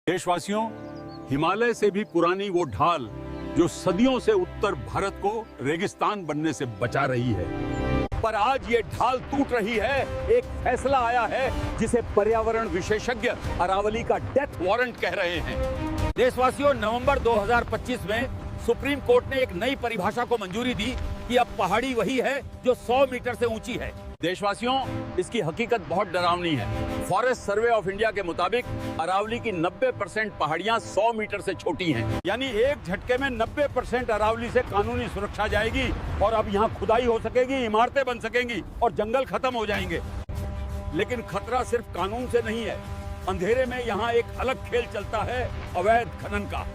देशवासियों, हिमालय से भी पुरानी वो ढाल जो सदियों से उत्तर भारत को रेगिस्तान बनने से बचा रही है, पर आज ये ढाल टूट रही है। एक फैसला आया है जिसे पर्यावरण विशेषज्ञ अरावली का डेथ वारंट कह रहे हैं। देशवासियों, नवंबर 2025 में सुप्रीम कोर्ट ने एक नई परिभाषा को मंजूरी दी कि अब पहाड़ी वही है जो 100 मीटर से ऊंची है। देशवासियों, इसकी हकीकत बहुत डरावनी है। फॉरेस्ट सर्वे ऑफ इंडिया के मुताबिक अरावली की 90% पहाड़ियां 100 मीटर से छोटी हैं। यानी एक झटके में 90% अरावली से कानूनी सुरक्षा जाएगी और अब यहाँ खुदाई हो सकेगी, इमारतें बन सकेंगी और जंगल खत्म हो जाएंगे। लेकिन खतरा सिर्फ कानून से नहीं है। अंधेरे में यहाँ एक अलग खेल चलता है, अवैध खनन का।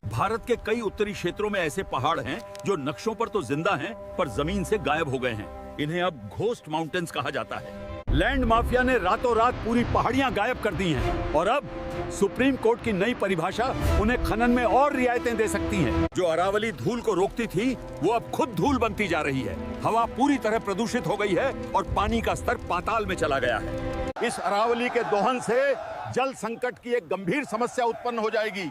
भारत के कई उत्तरी क्षेत्रों में ऐसे पहाड़ हैं जो नक्शों पर तो जिंदा हैं, पर जमीन से गायब हो गए हैं। इन्हें अब घोस्ट माउंटेन्स कहा जाता है। लैंड माफिया ने रातों रात पूरी पहाड़ियां गायब कर दी हैं और अब सुप्रीम कोर्ट की नई परिभाषा उन्हें खनन में और रियायतें दे सकती है। जो अरावली धूल को रोकती थी, वो अब खुद धूल बनती जा रही है। हवा पूरी तरह प्रदूषित हो गई है और पानी का स्तर पाताल में चला गया है। इस अरावली के दोहन से जल संकट की एक गंभीर समस्या उत्पन्न हो जाएगी।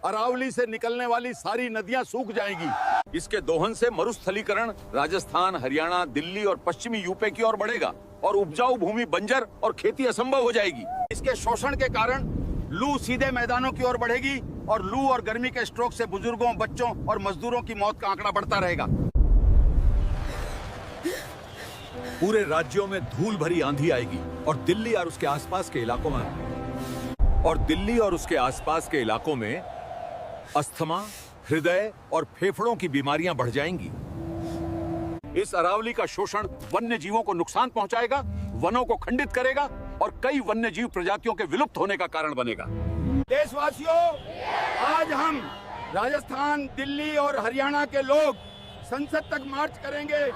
अरावली से निकलने वाली सारी नदियां सूख जाएंगी। इसके दोहन से मरुस्थलीकरण राजस्थान, हरियाणा, दिल्ली और पश्चिमी यूपी की ओर बढ़ेगा और उपजाऊ भूमि बंजर और खेती असंभव हो जाएगी। इसके शोषण के कारण लू सीधे मैदानों की ओर बढ़ेगी और लू और गर्मी के स्ट्रोक से बुजुर्गों, बच्चों और मजदूरों की मौत का आंकड़ा बढ़ता रहेगा। पूरे राज्यों में धूल भरी आंधी आएगी और दिल्ली और उसके आसपास के इलाकों में अस्थमा, हृदय और फेफड़ों की बीमारियां बढ़ जाएंगी। इस अरावली का शोषण वन्य जीवों को नुकसान पहुंचाएगा, वनों को खंडित करेगा और कई वन्य जीव प्रजातियों के विलुप्त होने का कारण बनेगा। देशवासियों, आज हम राजस्थान, दिल्ली और हरियाणा के लोग संसद तक मार्च करेंगे।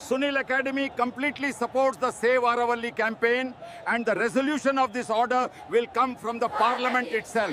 Sunil Academy completely supports the Save Aravalli campaign and the resolution of this order will come from the parliament itself.